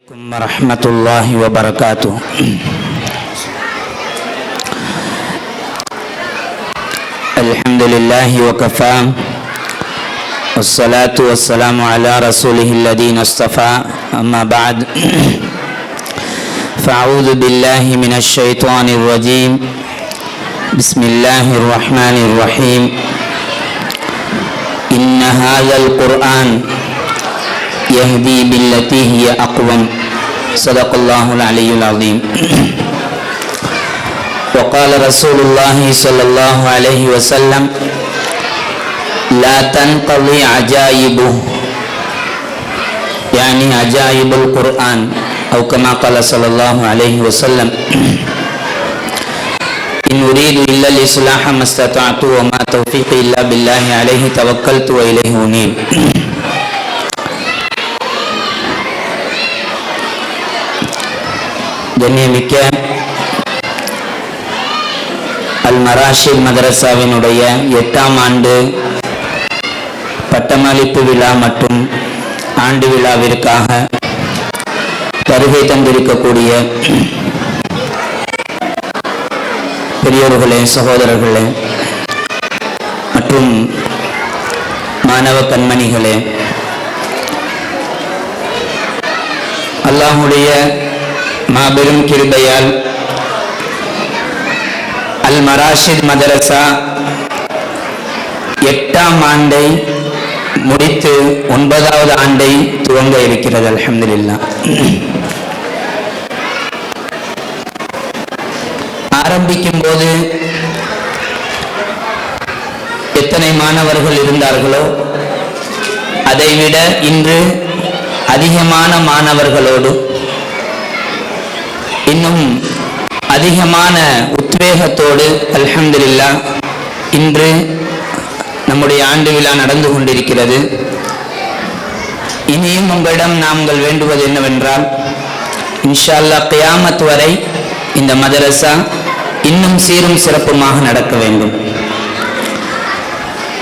ورحمة الله وبركاته. الحمد لله وكفى والصلاة والسلام على رسوله الذين اصطفى أما بعد فأعوذ بالله من الشيطان الرجيم بسم الله الرحمن الرحيم إن هذا القرآن يهدي بالتي هي أقوم صدق الله العلي العظيم. وقال رسول الله صلى الله عليه وسلم لا تنقضي عجائبه يعني عجائب القرآن أو كما قال صلى الله عليه وسلم إن أريد إلا الإصلاح ما استطعت وما توفيقي إلا بالله عليه توكلت وإليه أنيب. கண்ணியமிக்க அல் மராஷித் மதரசாவினுடைய 8ஆம் ஆண்டு பட்டமளிப்பு விழா மற்றும் ஆண்டு விழாவிற்காக வருகை தந்திருக்கக்கூடிய பெரியோர்களே, சகோதரர்களே மற்றும் மாணவ கண்மணிகளே, அல்லாஹ்வுடைய மாபெரும் கிருபையால் அல் மராஷித் மதரசா 8ஆம் ஆண்டை முடித்து 9வது ஆண்டை துவங்க இருக்கிறது. அல்ஹம்துலில்லாஹ். ஆரம்பிக்கும் போது எத்தனை மாணவர்கள் இருந்தார்களோ அதைவிட இன்று அதிகமான மாணவர்களோடு இன்னும் அதிகமான உத்வேகத்தோடு அல்ஹம்துலில்லாஹ் இன்று நம்முடைய ஆண்டு விழா நடந்து கொண்டிருக்கிறது. இனியும் உங்களிடம் நாங்கள் வேண்டுவது என்னவென்றால், இன்ஷா அல்லாஹ் கியாமத் வரை இந்த மதரசா இன்னும் சீரும் சிறப்புமாக நடக்க வேண்டும்.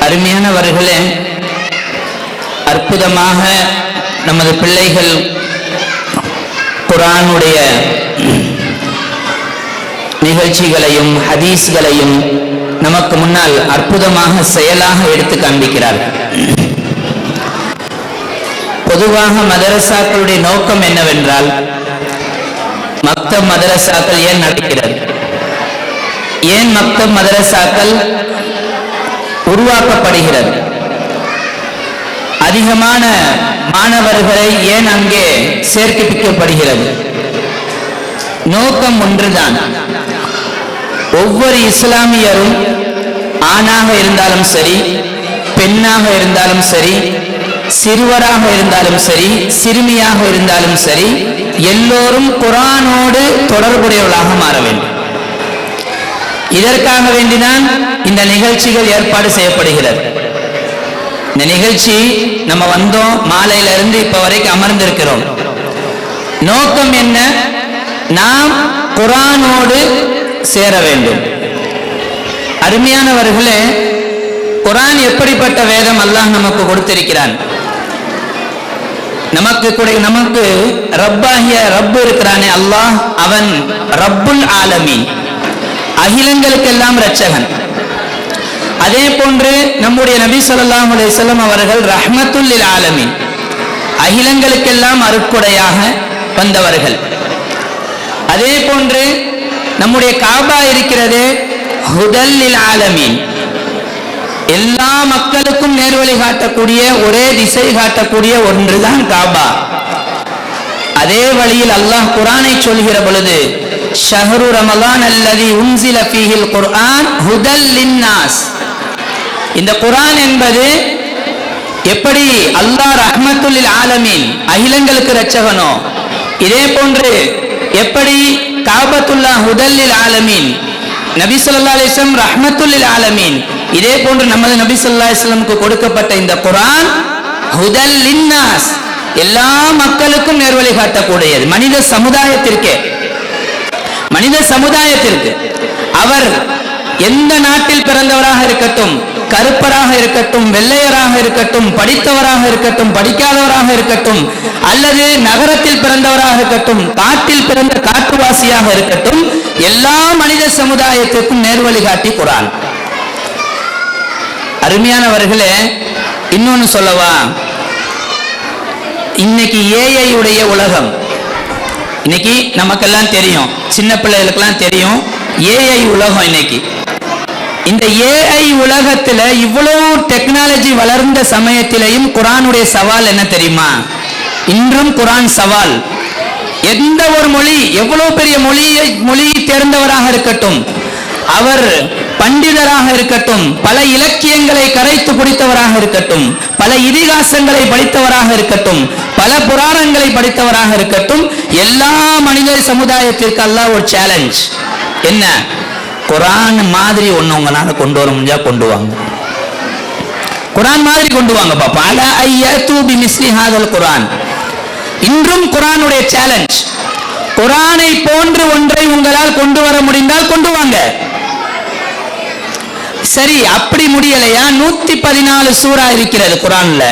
அருமையானவர்களே, அற்புதமாக நமது பிள்ளைகள் குர்ஆனுடைய நிகழ்ச்சிகளையும் ஹதீஸ்களையும் நமக்கு முன்னால் அற்புதமாக செயலாக எடுத்து காண்பிக்கிறார்கள். பொதுவாக மதரசாக்களுடைய நோக்கம் என்னவென்றால், மக்தப் மதரசாக்கள் ஏன் நடக்கிறது, ஏன் மக்தப் மதரசாக்கள் உருவாக்கப்படுகிறது, அதிகமான மாணவர்களை ஏன் அங்கே சேர்க்கப்படுகிறது, நோக்கம் ஒன்றுதான். ஒவ்வொரு இஸ்லாமியரும் ஆணாக இருந்தாலும் சரி, பெண்ணாக இருந்தாலும் சரி, சிறுவராக இருந்தாலும் சரி, சிறுமியாக இருந்தாலும் சரி, எல்லோரும் குர்ஆனோடு தொடர்புடையவர்களாக மாற வேண்டும். இதற்காக வேண்டிதான் இந்த நிகழ்ச்சிகள் ஏற்பாடு செய்யப்படுகிறது. இந்த நிகழ்ச்சி நம்ம வந்தோம், மாலையில இருந்து இப்ப வரைக்கும் அமர்ந்திருக்கிறோம். நோக்கம் என்ன? நாம் குர்ஆனோடு சேர வேண்டும். அருமையானவர்களே, குர்ஆன் எப்படிப்பட்ட வேதம் அல்லாஹ் நமக்கு கொடுத்திருக்கிறான். நமக்கு ரப்பாகிய ரப்பு இருக்கிறானே அல்லாஹ், அவன் ரப்புல் ஆலமீன், அகிலங்களுக்கெல்லாம் இரட்சகன். அதே போன்று நம்முடைய நபி ஸல்லல்லாஹு அலைஹி வஸல்லம் அவர்கள் ரஹ்மத்துல் லில் ஆலமீன், அகிலங்களுக்கெல்லாம் அருட்கொடையாக வந்தவர்கள். அதே போன்று நம்முடைய காபா இருக்கிறது, ஹுதல் லில் ஆலமீன், எல்லா மக்களுக்கும் நேர்வழி காட்டக்கூடிய, ஒரே திசை காட்டக்கூடிய ஒன்றுதான் காபா. அதே வழியில் அல்லாஹ் குர்ஆனை சொல்கிற பொழுது, ஷஹ்ரு ரமலான் அல்லதி உன்சில ஃபீஹில் குர்ஆன் ஹுதல் லின்னாஸ், இந்த குர்ஆன் என்பது எப்படி அல்லாஹ் ரஹ்மத்துல் லில் ஆலமீன், அகிலங்களுக்கு இரட்சகனோ, இதே போன்று எப்படி காபத்துல்லாஹ் ஹுதல் லில் ஆலமீன், நபி ஸல்லல்லாஹு அலைஹி வஸல்லம் ரஹ்மத்துல் லில் ஆலமீன், இதே போன்று நமது நபி ஸல்லல்லாஹு அலைஹி வஸல்லமுக்கு கொடுக்கப்பட்ட இந்த குர்ஆன் ஹுதல் லின்னாஸ், எல்லா மக்களுக்கும் நேர்வழி காட்டக்கூடியது. மனித சமுதாயத்திற்கு அவர் எந்த நாட்டில் பிறந்தவராக இருக்கட்டும், கருப்பராக இருக்கட்டும், வெள்ளையராக இருக்கட்டும், படித்தவராக இருக்கட்டும், படிக்காதவராக இருக்கட்டும், அல்லது நகரத்தில் பிறந்தவராக இருக்கட்டும், காட்டில் பிறந்த காட்டுவாசியாக இருக்கட்டும், எல்லா மனித சமுதாயத்திற்கும் நேர்வழி காட்டி குர்ஆன். அருமையானவர்களே, இன்னொன்னு சொல்லவா? இன்னைக்கு ஏஐ உடைய உலகம். இன்னைக்கு நமக்கெல்லாம் தெரியும், சின்ன பிள்ளைகளுக்கெல்லாம் தெரியும், ஏஐ உலகம். இன்னைக்கு இந்த ஏஐ உலகத்துல இவ்வளவு டெக்னாலஜி வளர்ந்த சமயத்திலையும் குர்ஆனுடைய சவால் என்ன தெரியுமா? இன்றும் குர்ஆன் சவால். எந்த ஒரு மொழி, எவ்வளவு பெரிய மொழியை தேர்ந்தவராக இருக்கட்டும், அவர் பண்டிதராக இருக்கட்டும், பல இலக்கியங்களை கரைத்து குடித்தவராக இருக்கட்டும், பல இதிகாசங்களை படித்தவராக இருக்கட்டும், பல புராணங்களை படித்தவராக இருக்கட்டும், எல்லா மனித சமுதாயத்திற்கு அல்லாஹ் ஒரு சேலஞ்ச். என்ன? குர்ஆன் மாதிரி ஒண்ணு உங்களால கொண்டு வர முடிஞ்சா கொண்டு வாங்க. குர்ஆன் மாதிரி கொண்டு வாங்க பாப்பா. அலா ஐயது பிமிஸ்லி ஹாதல் குர்ஆன். இன்றும் குர்ஆனுடைய சேலஞ்ச். குர்ஆனை போன்று ஒன்றை உங்களால் கொண்டு வர முடிந்தால் கொண்டு வாங்க. சரி, அப்படி முடியலையா? 114 சூரா இருக்கிறது குர்ஆன்ல.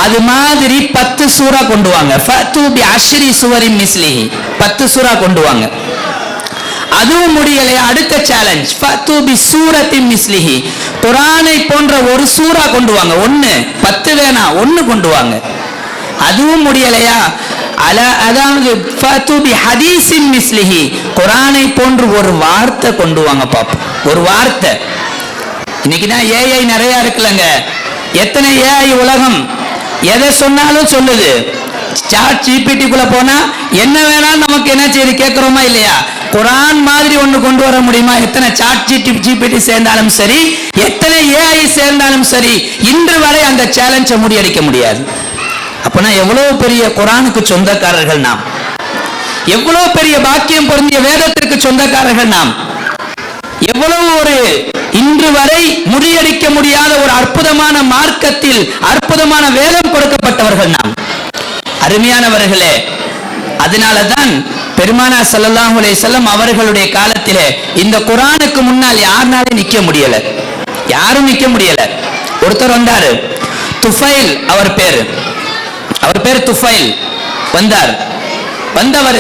அது மாதிரி 10 சூரா கொண்டு வாங்க. ஃபது பி அஷ்ரி சுவரின் மிஸ்லிஹி. 10 சூரா கொண்டு வாங்க. அதுவும் முடியலையா? அடுத்த சேலஞ்ச், ஃபது பி சூரத்தின் மிஸ்லிஹி. குர்ஆனை போன்ற ஒரு சூரா கொண்டு வாங்க. 1, 10 வேணாம், 1 கொண்டு வாங்க. அதுவும் முடியலையா? அதாவது ஃபது பி ஹதீஸின் மிஸ்லிஹி. குர்ஆனை போன்று ஒரு வார்த்தை கொண்டு வாங்க பாப்போம். ஒரு வார்த்தை. இன்னைக்கு தான் ஏஐ நிறைய இருக்குல்லங்க. எத்தனை ஏஐ உலகம், எதை சொன்னாலும் சொல்லுது. சாட் ஜிபிடிக்குள்ள போனா என்ன வேணாலும் நமக்கு என்ன செய்து கேட்கிறோமா இல்லையா? குர்ஆன் மாதிரி ஒண்ணு கொண்டு வர முடியுமா? எத்தனை சாட் ஜிபிடி சேர்ந்தாலும் சரி, எத்தனை ஏஐ சேர்ந்தாலும் சரி, இன்று வரை அந்த சேலஞ்சை முறியடிக்க முடியாது. அப்பனா எவ்வளவு பெரிய குர்ஆனுக்கு சொந்தக்காரர்கள் நாம், எவ்வளவு பெரிய பாக்கியம் பொருந்திய வேதத்திற்கு சொந்தக்காரர்கள் நாம், எவ்வளவு ஒரு இன்று வரை முறியடிக்க முடியாத ஒரு அற்புதமான மார்க்கத்தில் அற்புதமான வேதம் கொடுக்கப்பட்டவர்கள் நாம். அருமையானவர்களே, அதனாலதான் பெருமானார் ஸல்லல்லாஹு அலைஹி வஸல்லம் அவர்களுடைய காலத்திலே இந்த குர்ஆனுக்கு முன்னால் யாருனாலே நிக்க முடியல, யாரும் நிக்க முடியல. ஒருத்தர் வந்தாரு, துஃபைல் அவர் பேர் துஃபைல் வந்தார். வந்தவர்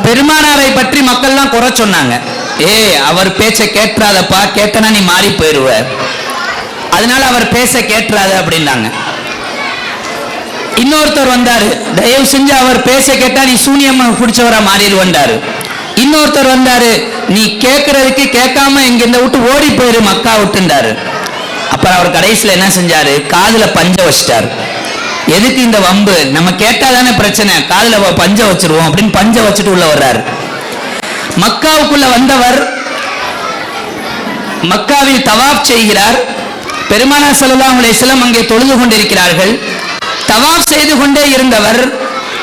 பெருமானாரை பற்றி மக்கள்லாம் குறை சொன்னாங்க. அவர் பேச்ச கேட்றாதப்பா, கேட்டனா நீ மாறி போயிருவ, அதனால அவர் பேச கேட்றாத அப்படின்னாங்க. இன்னொருத்தர் வந்தாரு, தயவு செஞ்சு அவர் பேச கேட்டா நீ சூனியமா பிடிச்சவரா மாறிடுவண்டாரு. இன்னொருத்தர் வந்தாரு, நீ கேட்கறதுக்கு கேட்காம இங்க இந்த விட்டு ஓடி போயிரு மக்கா விட்டுண்டாரு. அப்புறம் அவர் கடைசியில என்ன செஞ்சாரு? காதுல பஞ்ச வச்சிட்டாரு. எதுக்கு இந்த வம்பு, நம்ம கேட்டாதானே பிரச்சனை, காதுல பஞ்ச வச்சிருவோம் அப்படின்னு பஞ்ச வச்சுட்டு உள்ள வர்றாரு. மக்காவுக்குள்ள வந்தவர் மக்காவில் தவாப் செய்கிறார். பெருமானார் ஸல்லல்லாஹு அலைஹி வஸல்லம் அங்கே தொழுது கொண்டிருக்கிறார்கள். தவாப் செய்து கொண்டே இருந்தவர்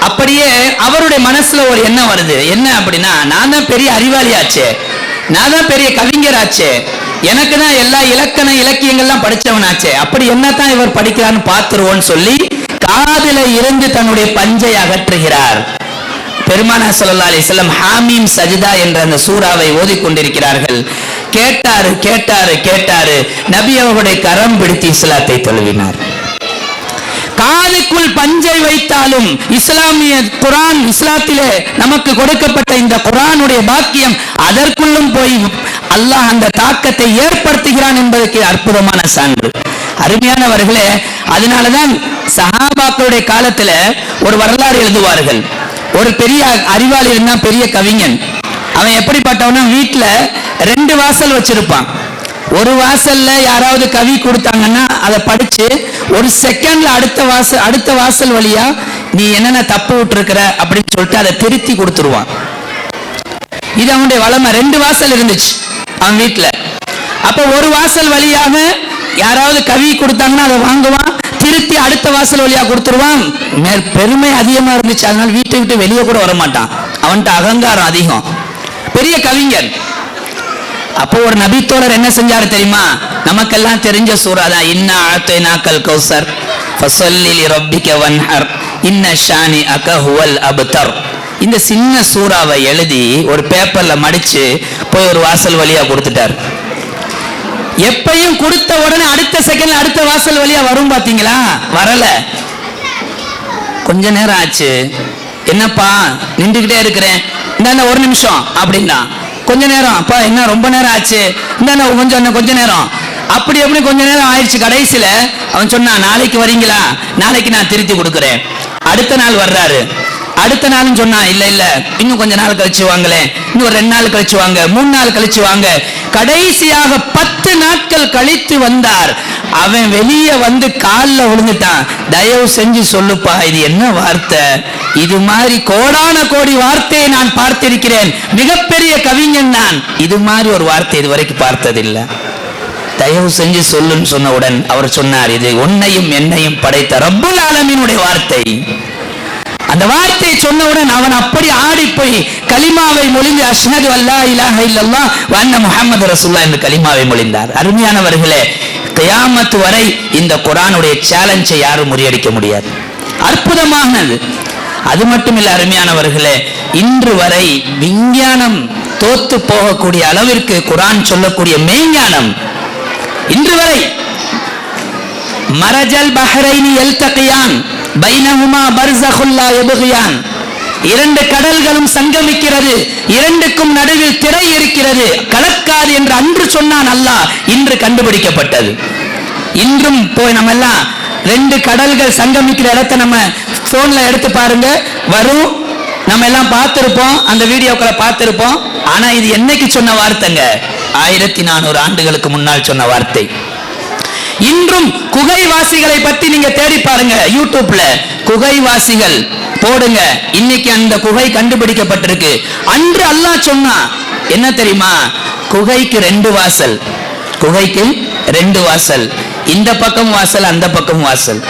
அப்படியே அவருடைய மனசுல ஒரு எண்ணம் வருது. என்ன அப்படின்னா, நான் தான் பெரிய அறிவாளியாச்சே, நான் தான் பெரிய கவிஞராச்சே, எனக்கு தான் எல்லா இலக்கியங்கள்லாம் படிச்சவனாச்சே, அப்படி என்னத்தான் இவர் படிக்கிறான்னு பார்த்துருவோன்னு சொல்லி காதில இருந்து தன்னுடைய பஞ்சை அகற்றுகிறார். பெருமானார் ஸல்லல்லாஹு அலைஹி வஸல்லம் ஹாமீம் சஜ்தா என்ற அந்த சூறாவை ஓதிக்கொண்டிருக்கிறார்கள். கேட்டாரு. நபி அவர்களுடைய கரம் பிடித்து இஸ்லாத்தை தழுவினார். காதுக்குள் பஞ்சை வைத்தாலும் இஸ்லாமிய குர்ஆன், இஸ்லாத்திலே நமக்கு கொடுக்கப்பட்ட இந்த குர்ஆனுடைய பாக்கியம், அதற்குள்ளும் போய் அல்லாஹ் அந்த தாக்கத்தை ஏற்படுத்துகிறான் என்பதற்கு அற்புதமான சான்று. அருமையானவர்களே, அதனாலதான் சஹாபாக்களுடைய காலத்துல ஒரு வரலாறு எழுதுவார்கள். ஒரு பெரிய அறிவாளி இருந்தா, பெரிய கவிஞன். அவன் எப்படிப்பட்டவனா, வீட்டுல 2 வாசல் வச்சிருப்பான். ஒரு வாசல்ல யாராவது கவி கொடுத்தாங்கன்னா அதை படிச்சு ஒரு செகண்ட்ல அடுத்த வாசல் வழியா நீ என்னென்ன தப்பு விட்டு இருக்கிற அப்படின்னு சொல்லிட்டு அதை திருத்தி கொடுத்துருவான். இது அவனுடைய வளமை. 2 வாசல் இருந்துச்சு அவன் வீட்டுல. அப்ப ஒரு வாசல் வழியாக யாராவது கவி கொடுத்தாங்கன்னா அதை வாங்குவான், திருத்தி அடுத்த வாசல் வழியா கொடுத்துருவான். பெருமை அதிகமா இருந்துச்சு, அதனால வீட்டை விட்டு வெளியே கூட வர மாட்டான். அவன்கிட்ட அகங்காரம் அதிகம், பெரிய கவிஞன். அப்போ ஒரு நபித்தோழர் என்ன செஞ்சாரு தெரியுமா? நமக்கெல்லாம் தெரிஞ்ச சூரா தான், இன்னா அஅதைனாக்கல் கௌசர் ஃபஸல்லி லிரப்பிக வன்ஹர் இன்ன ஷானிஅக ஹுவல் அப்தர். இந்த சின்ன சூறாவை எழுதி ஒரு பேப்பர்ல மடிச்சு போய் ஒரு வாசல் வழியா கொடுத்துட்டார். எப்பையும் கொடுத்த உடனே அடுத்த செகண்ட்ல அடுத்த வாசல் வழியா வரும் பாத்தீங்களா? வரல. கொஞ்ச நேரம் ஆச்சு, என்னப்பா நின்றுகிட்டே இருக்கிறேன், இந்த ஒரு நிமிஷம் அப்படின்னா. கொஞ்ச நேரம், அப்பா என்ன ரொம்ப நேரம் ஆச்சு, இந்த கொஞ்ச நேரம், அப்படி எப்படி கொஞ்ச நேரம் ஆயிடுச்சு. கடைசியில அவன் சொன்னான், நாளைக்கு வரீங்களா, நாளைக்கு நான் திருத்தி கொடுக்குறேன். அடுத்த நாள் வர்றாரு. அடுத்த நாளும் சொன்னா, இல்ல இல்ல இன்னும் கொஞ்ச நாள் கழிச்சு வாங்களேன், இன்னும் ஒரு 2 நாள் கழிச்சு வாங்க, 3 நாள் கழிச்சு வாங்க. கடைசியாக 10 நாட்கள் கழித்து வந்தார். அவன் வெளியே வந்து காலில் விழுந்துட்டான். தயவு செஞ்சு சொல்லுப்பா, இது என்ன வார்த்தை? இது மாதிரி கோடான கோடி வார்த்தையை நான் பார்த்திருக்கிறேன், மிகப்பெரிய கவிஞன் நான், இது மாதிரி ஒரு வார்த்தை இதுவரைக்கும் பார்த்ததில்லை, தயவு செஞ்சு சொல்லுன்னு சொன்னவுடன் அவர் சொன்னார், இது உன்னையும் என்னையும் படைத்த ரப்புல் ஆலமீனுடைய வார்த்தை. அந்த வார்த்தையை சொன்னவுடன் அவன் அப்படி ஆடி போய் கலிமாவை மொழிந்து அஷ்ஹது அல்லா இலாஹ இல்லல்லாஹ் வ அன்ன முஹம்மது ரசூலுல்லாஹ் என்று கலிமாவை மொழிந்தார். அருமையானவர்களே, கியாமத் வரை இந்த குர்ஆனுடைய சேலஞ்சை யாரும் முறியடிக்க முடியாது. அற்புதமானது. அது மட்டுமில்லை அருமையானவர்களே, இன்று வரை விஞ்ஞானம் தோத்து போகக்கூடிய அளவிற்கு குர்ஆன் சொல்லக்கூடிய மெய்ஞானம் இன்று வரை. மரஜல் பஹ்ரைனி யல்தகியான் பைனஹுமா பர்ஸகுல் லா யப்கியான். 2 கடல்களும் சங்கமிக்கிறது, 2க்கும் நடுவில் திரை இருக்கிறது, கலக்காது என்று அன்று சொன்னான் அல்லாஹ். இன்று கண்டுபிடிக்கப்பட்டது. இன்றும் போய் நம்ம எல்லாம் 2 கடல்கள் சங்கமிக்கிற இடத்தை நம்ம போன்ல எடுத்து பாருங்க, வரும். நம்ம எல்லாம் பார்த்திருப்போம், அந்த வீடியோக்களை பார்த்திருப்போம். ஆனா இது என்னைக்கு சொன்ன வார்த்தைங்க? 1400 ஆண்டுகளுக்கு முன்னால் சொன்ன வார்த்தை. இன்றும் குகைவாசிகளை பற்றி நீங்க தேடி பாருங்க, யூடியூப்ல குகைவாசிகள் போடுங்க, இன்னைக்கு அந்த குகை கண்டுபிடிக்கப்பட்டிருக்கு. அன்று அல்லாஹ் சொன்னா என்ன தெரியுமா? குகைக்கு 2 வாசல், குகைக்கு 2 வாசல், இந்த பக்கம் வாசல், அந்த பக்கம் வாசல்.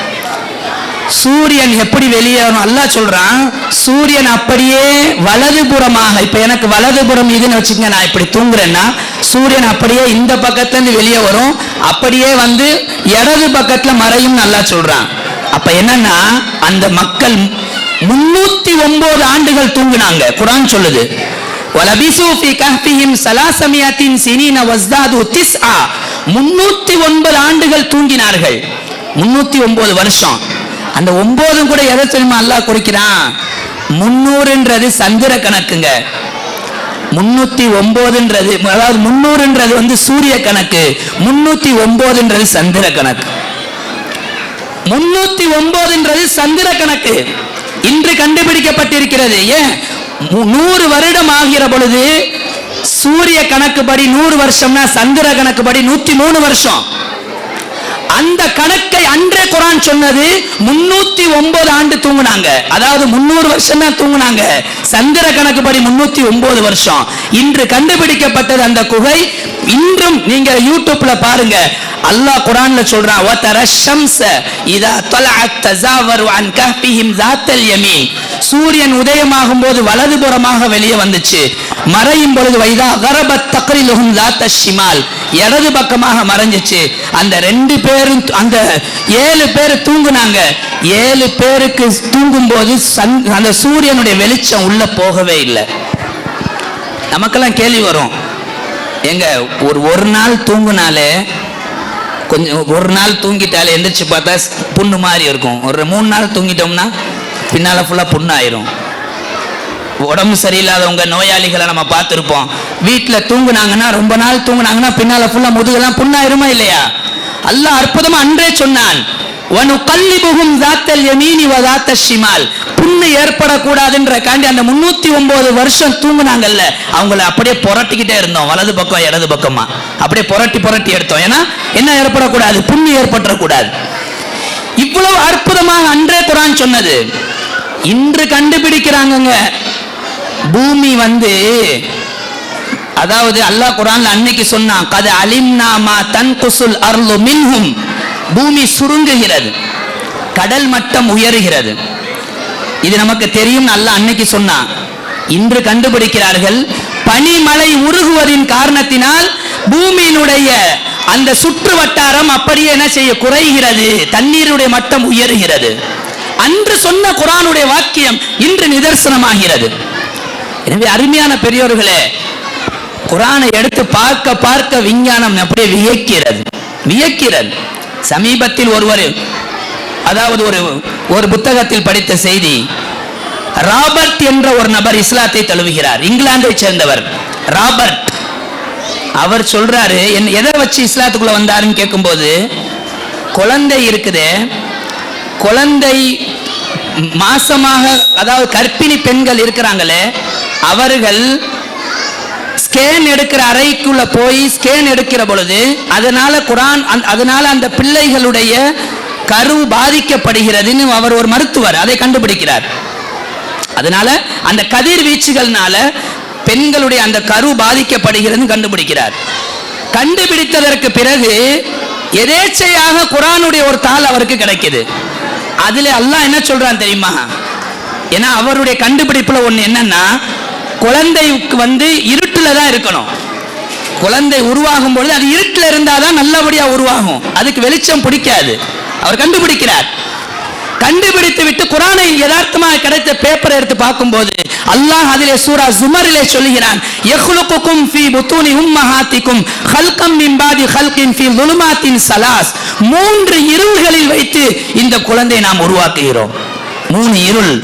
சூரியன் எப்படி வெளியேறும் அல்லாஹ் சொல்றான், சூரியன் அப்படியே வலதுபுறமாக, இப்ப எனக்கு வலதுபுறம் இதுன்னு வச்சுக்கங்க, நான் இப்படி தூங்குறேன்னா சூரியன் அப்படியே இந்த பக்கத்துல இருந்து வெளியே வரும், அப்படியே வந்து இடது பக்கத்துல மறையும் அல்லாஹ் சொல்றான். அப்ப என்னன்னா, அந்த மக்கள் 309 ஆண்டுகள் தூங்கினாங்க. குர்ஆன் சொல்லுது, வலபிசு ஃபீ கஹ்ஃபிஹிம் ஸலாஸமியத்தின் ஸினீன வஸ்தாது 9. 309 ஆண்டுகள் தூங்கினார்கள். 309 வருஷம். அந்த 9 கூட எதை தெரியுமா அல்லாஹ் குறிக்கிறான்? 300ன்றது சந்திர கணக்குங்க. 309ன்றது, அதாவது 300ன்றது வந்து சூரிய கணக்கு, 309ன்றது சந்திர கணக்கு. 309ன்றது சந்திர கணக்கு இன்று கண்டுபிடிக்கப்பட்டிருக்கிறது. ஏன் 100 வருடம் ஆகிற பொழுது சூரிய கணக்குப்படி 100 வருஷம்னா சந்திர கணக்குப்படி 103 வருஷம். அந்த கணக்கை அன்றே குர்ஆன் சொன்னது. 309 ஆண்டு தூங்குனாங்க, அதாவது 300 வருஷம் தான் தூங்குனாங்க. சந்திர கணக்குப்படி 309 வருஷம். இன்று கண்டுபிடிக்கப்பட்டது அந்த குகை. இன்றும் நீங்க யூடியூப்ல பாருங்க, அல்லாஹ் குர்ஆன்ல சொல்றான், வதர ஷம்ஸ இதா தலஅத் தஸாவரு அன் கஹ்ஃபிஹிம் ஸாத்தல் யமீன். சூரியன் உதயமாகும் போது வலதுபுறமாக வெளியே வந்துச்சு, மறையும் பொழுது வைதா கரபத் தக்ரிலுஹும் ஸாத்தஷ் ஷிமால், இடது பக்கமாக மறைஞ்சிச்சு. அந்த 2 பேரும், அந்த 7 பேர் தூங்குனாங்க. 7 பேருக்கு தூங்கும் போது அந்த சூரியனுடைய வெளிச்சம் உள்ள போகவே இல்லை. நமக்கெல்லாம் கேள்வி வரும், எங்க ஒரு நாள் தூங்குனாலே, கொஞ்சம் ஒரு நாள் தூங்கிட்டாலே எந்திரிச்சு பார்த்தா புண்ணு மாதிரி இருக்கும். ஒரு 3 நாள் தூங்கிட்டோம்னா பின்னால ஃபுல்லா புண்ணு ஆயிரும். உடம்பு சரியில்லாதவங்க, நோயாளிகளை நம்ம பார்த்துருப்போம். வீட்டில் தூங்குனாங்கன்னா, ரொம்ப நாள் தூங்குனாங்கன்னா பின்னால ஃபுல்லா முதுகெல்லாம் புண்ணாயிருமா இல்லையா? அல்லாஹ் அற்புதமா அன்றே சொன்னான், வனுகல்லிபுஹும் ஸாத்தல் யமீனி வ ஸாத்தஷ் ஷிமால். புண்ணு ஏற்படக்கூடாதுன்ற காண்டி அந்த 309 வருஷம் தூங்குனாங்கல்ல, அவங்கள அப்படியே புரட்டிக்கிட்டே இருந்தோம், வலது பக்கம் இடது பக்கமா அப்படியே புரட்டி எடுத்தோம். ஏன்னா என்ன ஏற்படக்கூடாது? புண்ணு ஏற்படக்கூடாது. இவ்வளவு அற்புதமாக அன்றே குர்ஆன் சொன்னது. இன்று கண்டுபிடிக்கிறாங்க, பூமி வந்து, அதாவது அல்லாஹ் குர்ஆன்ல அன்னைக்கு சொன்னான், கத அலிம்னா மா தன்குசுல் அர்லு மின்ஹும். பூமி சுருங்குகிறது, கடல் மட்டம் உயருகிறது, இது நமக்கு தெரியும். அல்லாஹ் அன்னைக்கு சொன்னான். இன்று கண்டுபிடிக்கிறார்கள், பனிமலை உருகுவதின் காரணத்தினால் பூமியினுடைய அந்த சுற்று வட்டாரம் அப்படியே என்ன செய்ய குறைகிறது, தண்ணீருடைய மட்டம் உயருகிறது. அன்று சொன்ன குர்ஆனுடைய வாக்கியம் இன்று நிதர்சனமாகிறது. எனவே அருமையான பெரியோர்களே, குர்ஆனை எடுத்து பார்க்க பார்க்க விஞ்ஞானம் அப்படியே வியக்கிறது. சமீபத்தில் அதாவது ஒரு புத்தகத்தில் படித்த செய்தி, ராபர்ட் என்ற ஒரு நபர் இஸ்லாத்தை தழுவுகிறார். இங்கிலாந்தை சேர்ந்தவர் ராபர்ட். அவர் சொல்றாரு, எதை வச்சு இஸ்லாத்துக்குள்ள வந்தாருன்னு கேட்கும்போது, குழந்தை இருக்குதே, குழந்தை மாசமாக, அதாவது கர்ப்பிணி பெண்கள் இருக்கிறாங்களே, அவர்கள் ஸ்கேன் எடுக்கிற அறைக்குள்ள போய் ஸ்கேன் எடுக்கிற பொழுது அதனால அந்த பிள்ளைகளுடைய கரு பாதிக்கப்படுகிறதுன்னு அவர் ஒரு மருத்துவர் அதை கண்டுபிடிக்கிறார். அதனால அந்த கதிர்வீச்சுகள்னால பெண்களுடைய அந்த கரு பாதிக்கப்படுகிறது கண்டுபிடிக்கிறார். கண்டுபிடித்ததற்கு பிறகு எதேச்சையாக குர்ஆனுடைய ஒரு தாள் அவருக்கு கிடைக்குது. அதுல அல்லாஹ் என்ன சொல்றான் தெரியுமா? ஏன்னா அவருடைய கண்டுபிடிப்புல ஒண்ணு என்னன்னா, குழந்தைக்கு இருட்டுல தான் இருக்கணும். குழந்தை உருவாகும் பொழுது அது இருட்டுல இருந்தாதான் நல்லபடியா உருவாகும், அதுக்கு வெளிச்சம் பிடிக்காது. அவர் கண்டுபிடிக்கிறார். கண்டுபிடித்து விட்டு குர்ஆனை யதார்த்தமாக கிடைத்த பேப்பரை எடுத்து பார்க்கும்போது அல்லாஹ் அதிலே சூரா ஜுமரிலே சொல்லுகிறான், யக்லுகுகும் ஃபீ புத்தூனி உம்மஹாத்திக்கும் ஹல்கம் மின் பாதி ஹல்கின் ஃபீ ظுலுமாத்தின் ஸலாஸ். 3 இருள்களில் வைத்து இந்த குழந்தையை நாம் உருவாக்குகிறோம். 3 இருள்.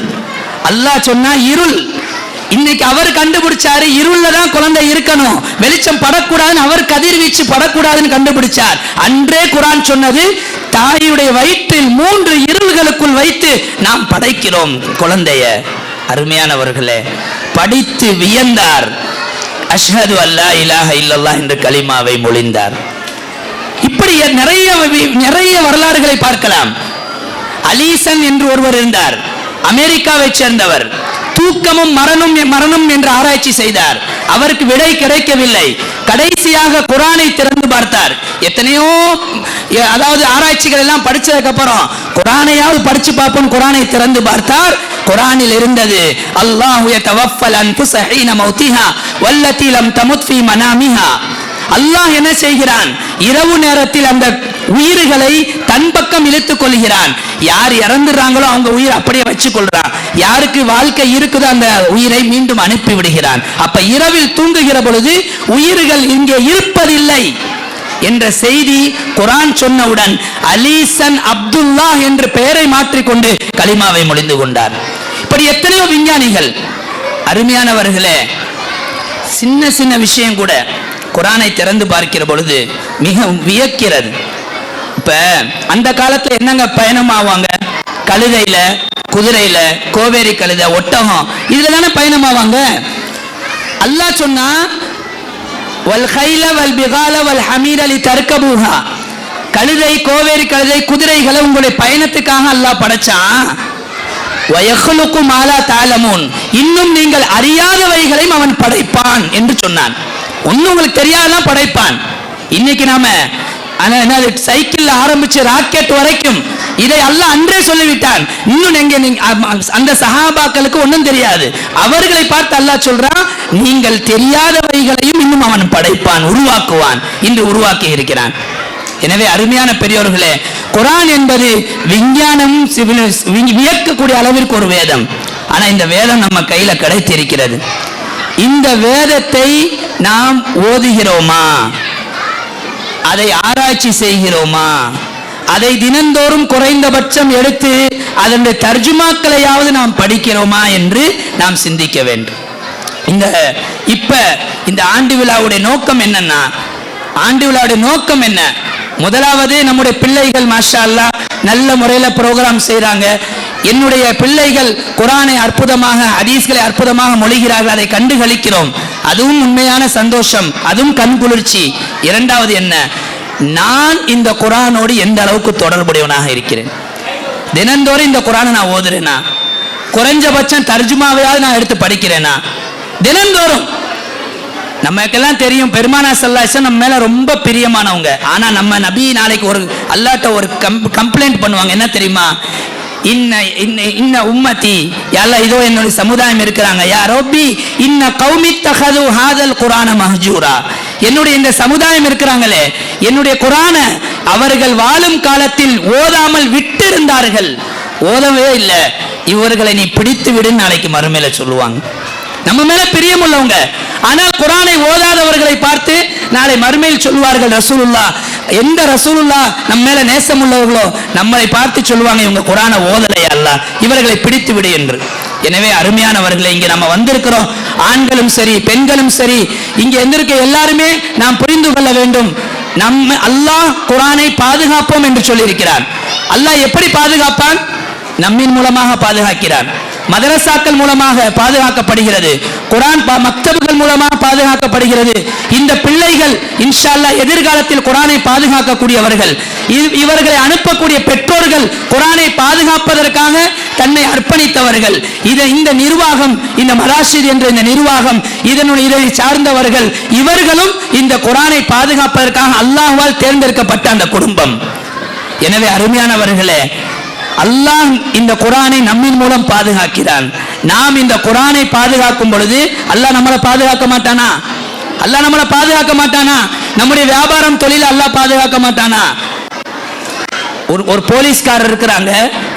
அல்லாஹ் சொன்னா இருள். இன்னைக்கு அவர் கண்டுபிடிச்சாரு, இருள்ல தான் குழந்தை இருக்கணும், வெளிச்சம் படக்கூடாதுன்னு, அவர் கதிர்வீச்சு படக்கூடாதுன்னு கண்டுபிடிச்சார். அன்றே குர்ஆன் சொன்னது, தாயுடைய வயிற்றில் 3 இருள்களுக்குள் வைத்து நாம் படைக்கிறோம் குழந்தைய. அருமையானவர்களே, படித்து வியந்தார். அஷ்ஹது அல்லா இலாஹ இல்லல்லாஹ் என்ற கலிமாவை மொழிந்தார். இப்படி நிறைய வரலாறுகளை பார்க்கலாம். அலீசன் என்று ஒருவர் இருந்தார், அமெரிக்காவை சேர்ந்தவர். தூக்கமும் மரணம் என்று ஆராய்ச்சி செய்தார். அவருக்கு விடை கிடைக்கவில்லை. கடைசியாக குர்ஆனை திறந்து பார்த்தார். எத்தனையோ அதாவது ஆராய்ச்சிகள் எல்லாம் படிச்சதுக்கு அப்புறம் குர்ஆனையாவது படிச்சு பார்ப்போம், குர்ஆனை திறந்து பார்த்தார். குர்ஆனில் இருந்தது, அல்லாஹு யதவஃபல் அன்ஃபுஸ ஹீன மௌத்திஹா வல்லதி லம் தமுத் ஃபீ மனாமிஹா. அல்லாஹ் என்ன செய்கிறான்? இரவு நேரத்தில் அந்த உயிர்களை தன் பக்கம் இழுத்துக் கொள்கிறான். யார் இறந்துறாங்களோ அவங்க உயிர் அப்படியே வச்சுக் கொள்றான். யாருக்கு வாழ்க்கை இருக்குதோ அந்த உயிரை மீண்டும் அனுப்பி விடுகிறான். அப்ப இரவில் தூங்குகிற பொழுது உயிர்கள் இங்கே இருப்பதில்லை என்ற செய்தி குர்ஆன் சொன்னவுடன் அலீசன் அப்துல்லா என்று பெயரை மாற்றிக்கொண்டு கலிமாவை மொழிந்து கொண்டார். இப்படி எத்தனையோ விஞ்ஞானிகள். அருமையானவர்களே, சின்ன விஷயம் கூட குர்ஆனை திறந்து பார்க்கிற பொழுது மிக வியக்கிறது. இப்ப அந்த காலத்துல என்னங்க பயணம் ஆவாங்க? கழுதையில, குதிரையில, கோவேரி கழுதை, ஒட்டகம், இதுல தானே பயணம் ஆவாங்க. அல்லாஹ் சொன்னா, வல் கைல வல் பிகால வல் ஹமீர லிதர்கபூஹா. கழுதை, கோவேரி கழுதை, குதிரைகளை உங்களுடைய பயணத்துக்காக அல்லாஹ் படைச்சான். வயக்லுகு மா லா தஅலமூன். இன்னும் நீங்கள் அறியாதவைகளையும் அவன் படைப்பான் என்று சொன்னான். ஒன்னும் உங்களுக்கு தெரியாதான் படைப்பான். இன்னைக்கு நாம சைக்கிள் ஆரம்பிச்சு ராக்கெட் வரைக்கும் இதை அல்லாஹ் அன்றே சொல்லிவிட்டான். இன்னும் அந்த சஹாபாக்களுக்கு ஒன்னும் தெரியாது. அவர்களை பார்த்து அல்லாஹ் சொல்றான், நீங்கள் தெரியாதவைகளையும் இன்னும் அவன் படைப்பான், உருவாக்குவான். இன்று உருவாக்கி இருக்கிறான். எனவே அருமையான பெரியோர்களே, குர்ஆன் என்பது விஞ்ஞானம் வியக்கக்கூடிய அளவிற்கு ஒரு வேதம். ஆனா இந்த வேதம் நம்ம கையில கிடைத்திருக்கிறது. இந்த வேதத்தை நாம் ஓதுகிறோமா? அதை ஆராய்ச்சி செய்கிறோமா? அதை தினந்தோறும் குறைந்தபட்சம் எடுத்து அதனுடைய தர்ஜுமாக்களையாவது நாம் படிக்கிறோமா என்று நாம் சிந்திக்க வேண்டும். இந்த ஆண்டு விழாவுடைய நோக்கம் என்னன்னா, ஆண்டு விழாவுடைய நோக்கம் என்ன? முதலாவது, நம்முடைய பிள்ளைகள் மாஷா அல்லாஹ் நல்ல முறையில் ப்ரோக்ராம் செய்கிறாங்க. என்னுடைய பிள்ளைகள் குர்ஆனை அற்புதமாக, ஹதீஸ்களை அற்புதமாக மொழிகிறார்கள். அதை கண்டு களிக்கிறோம். அதுவும் உண்மையான சந்தோஷம், அதுவும் கண்குளிர்ச்சி. இரண்டாவது என்ன? நான் இந்த குர்ஆனோடு எந்த அளவுக்கு தொடர்புடையவனாக இருக்கிறேன்? தினந்தோறும் இந்த குர்ஆனை நான் ஓதுறேனா? குறைஞ்சபட்சம் தர்ஜுமாவையாவது நான் எடுத்து படிக்கிறேனா? தினந்தோறும். நமக்கெல்லாம் தெரியும், பெருமானா ஸல்லல்லாஹு அலைஹி வஸல்லம் நம்ம மேல ரொம்ப பிரியமானவங்க. ஆனா நம்ம நபி நாளைக்கு ஒரு அல்லாஹ்ட்ட ஒரு கம்ப்ளைண்ட் பண்ணுவாங்க. என்ன தெரியுமா? இன்ன உம்மதி, யா அல்லாஹ், இதோ என்னுடைய சமுதாயம் இருக்கிறாங்க. யா ரப்பி இன்ன கௌமி தஹது ஹாதல் குர்ஆன மஹ்ஜூரா. என்னுடைய இந்த சமுதாயம் இருக்கிறாங்களே, என்னுடைய குர்ஆனை அவர்கள் வாழும் காலத்தில் ஓதாமல் விட்டிருந்தார்கள், ஓதவே இல்லை. இவர்களை நீ பிடித்து விடு நாளைக்கு மறுமையில சொல்லுவாங்க. நம்ம மேல பிரியம் உள்ளவங்க. ஆனால் குர்ஆனை ஓதாதவர்களை பார்த்து நாளை மறுமையில் சொல்வார்கள், ரசூலுல்லாஹ், எந்த ரசூலுல்லாஹ் நம்ம மேல நேசம் உள்ளவர்களோ நம்மளை பார்த்து சொல்லுவாங்க, இவங்க குர்ஆனை ஓதலையா அல்லாஹ், இவர்களை பிடித்து விடு என்று. எனவே அருமையானவர்களை, இங்க நம்ம வந்திருக்கிறோம், ஆண்களும் சரி பெண்களும் சரி, இங்க எந்திருக்க எல்லாருமே நாம் புரிந்து கொள்ள வேண்டும், நம்ம அல்லாஹ் குர்ஆனை பாதுகாப்போம் என்று சொல்லியிருக்கிறான். அல்லாஹ் எப்படி பாதுகாப்பான்? நம்மின் மூலமாக பாதுகாக்கிறான். மதரசாக்கள் மூலமாக பாதுகாக்கப்படுகிறது, குர்ஆன் மக்தபுகள் மூலமாக பாதுகாக்கப்படுகிறது. இந்த பிள்ளைகள் இன்ஷா அல்லாஹ் எதிர்காலத்தில் குர்ஆனை பாதுகாக்கக்கூடியவர்கள். இவர்களை அனுப்பக்கூடிய பெற்றோர்கள் குர்ஆனை பாதுகாப்பதற்காக தன்னை அர்ப்பணித்தவர்கள். இந்த நிர்வாகம், இந்த மராஷித் என்ற இந்த நிர்வாகம், இதை சார்ந்தவர்கள், இவர்களும் இந்த குர்ஆனை பாதுகாப்பதற்காக அல்லாஹ்வால் தேர்ந்தெடுக்கப்பட்ட அந்த குடும்பம். எனவே அருமையானவர்களே, அல்லாஹ் இந்த குர்ஆனை நம்மின் மூலம் பாதுகாக்கிறான். நாம் இந்த குர்ஆனை பாதுகாக்கும் பொழுது அல்லாஹ் நம்மளை பாதுகாக்க மாட்டானா? அல்லாஹ் நம்மளை பாதுகாக்க மாட்டானா? நம்முடைய வியாபாரம் தொழில் அல்லாஹ் பாதுகாக்க மாட்டானா? ஒரு போலீஸ்காரர் இருக்கிறாங்க,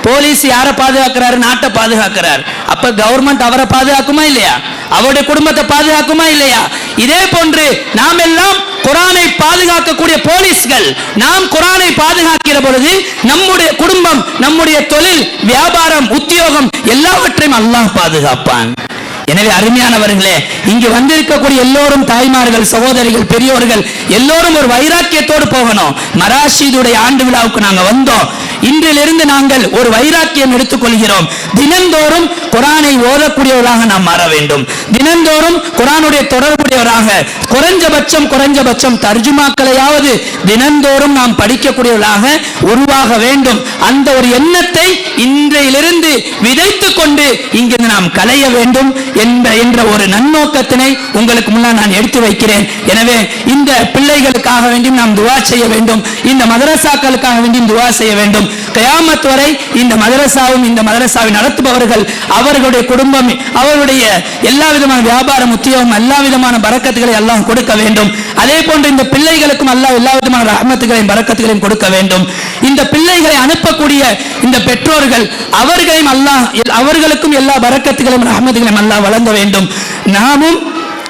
போலீஸ் யாரை பாதுகாக்கிறாரு? நாட்டை பாதுகாக்கிறார். அப்ப கவர்மெண்ட் அவரை பாதுகாக்குமா இல்லையா? அவருடைய குடும்பத்தை பாதுகாக்குமா இல்லையா? இதே போன்று நாம் எல்லாம் குர்ஆனை பாதுகாக்கக்கூடிய போலீஸ்கள். நாம் குர்ஆனை பாதுகாக்கிற பொழுது நம்முடைய குடும்பம், நம்முடைய தொழில், வியாபாரம், உத்தியோகம் எல்லாவற்றையும் அல்லாஹ் பாதுகாப்பான். எனவே அருமையானவர்களே, இங்கு வந்திருக்கக்கூடிய எல்லோரும் தாய்மார்கள், சகோதரிகள், பெரியோர்கள் எல்லோரும் ஒரு வைராக்கியத்தோடு போகணும். மராஷிதுடைய ஆண்டு விழாவுக்கு நாங்கள் வந்தோம். இன்றிலிருந்து நாங்கள் ஒரு வைராக்கியம் எடுத்துக்கொள்கிறோம். தினந்தோறும் குர்ஆனை ஓதக்கூடியவராக நாம் மாற வேண்டும். தினந்தோறும் குர்ஆனுடைய தொடர்புடையவராக, குறைஞ்சபட்சம் தர்ஜுமாக்களையாவது தினந்தோறும் நாம் படிக்கக்கூடியவராக உருவாக வேண்டும். அந்த ஒரு எண்ணத்தை இன்றையிலிருந்து விதைத்துக் கொண்டு இங்கிருந்து நாம் களைய வேண்டும் என்ற ஒரு நன்னோக்கத்தினை உங்களுக்கு முன்னால் நான் எடுத்து வைக்கிறேன். எனவே இந்த பிள்ளைகளுக்காக வேண்டியும் நாம் துஆ செய்ய வேண்டும். இந்த மதரசாக்களுக்காக வேண்டியும் துஆ செய்ய வேண்டும். கியாமத் வரை இந்த மதரசாவும், இந்த மதரசாவை நடத்துபவர்கள், அவர்களுடைய குடும்பம், அவருடைய எல்லா விதமான வியாபாரம், உத்தியோகம், எல்லா விதமான பரக்கத்துகளை அல்லாஹ் கொடுக்க வேண்டும். அதே போன்று இந்த பிள்ளைகளுக்கும் அல்லாஹ் எல்லா விதமான ரஹ்மத்துகளையும் பரக்கத்துகளையும் கொடுக்க வேண்டும். இந்த பிள்ளைகளை அனுப்பக்கூடிய இந்த பெற்றோர்கள், அவர்களையும் அல்லாஹ், அவர்களுக்கும் எல்லா பரக்கத்துகளையும் ரஹ்மத்துகளையும் அல்லாஹ் வழங்க வேண்டும். நாமும்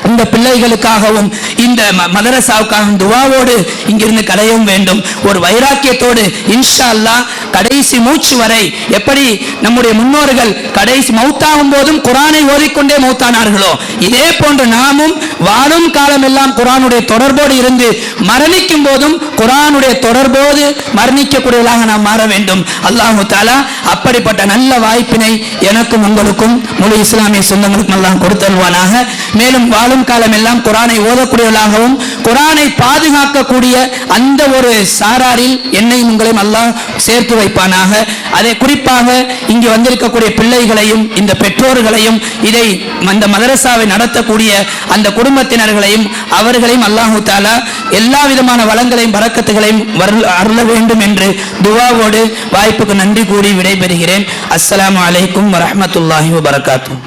இந்த பிள்ளைகளுக்காகவும் இந்த மதரசாவுக்காகவும் துஆவோடு இங்கிருந்து களையவும் வேண்டும். ஒரு வைராக்கியத்தோடு இன்ஷா அல்லாஹ் கடைசி மூச்சு வரை, எப்படி நம்முடைய முன்னோர்கள் கடைசி மௌத்தாகும் போதும் குர்ஆனை ஓதிக்கொண்டே மௌத்தானார்களோ, இதே போன்று நாமும் வாழும் காலம் எல்லாம் குர்ஆனுடைய தொடர்போடு இருந்து மரணிக்கும் போதும் குர்ஆனுடைய தொடர்போடு மரணிக்கக்கூடியவர்களாக நாம் மாற வேண்டும். அல்லாஹு தஆலா அப்படிப்பட்ட நல்ல வாய்ப்பினை எனக்கும் உங்களுக்கும் முழு இஸ்லாமிய சொந்தங்களுக்கும் அல்லாஹ் கொடுத்தல்வானாக. மேலும் வாழும் காலம் எல்லாம் குர்ஆனை ஓதக்கூடியவர்களாகவும் குர்ஆனை பாதுகாக்கக்கூடிய அந்த ஒரு சாராரில் என்னையும் உங்களையும் அல்லாஹ் சேர்த்து வைப்பானாக. அதை குறிப்பாக இங்கு வந்திருக்கக்கூடிய பிள்ளைகளையும், இந்த பெற்றோர்களையும், இதை அந்த மதரசாவை நடத்தக்கூடிய அந்த குடும்பத்தினர்களையும், அவர்களையும் அல்லாஹு தஆலா எல்லா விதமான வளங்களையும் பரக்கத்துகளையும் அருள வேண்டும் என்று துஆவோடு வாய்ப்புக்கு நன்றி கூறி விடைபெறுகிறேன். அஸ்ஸலாமு அலைக்கும் வரஹ்மத்துல்லாஹி வபரகாத்துஹு.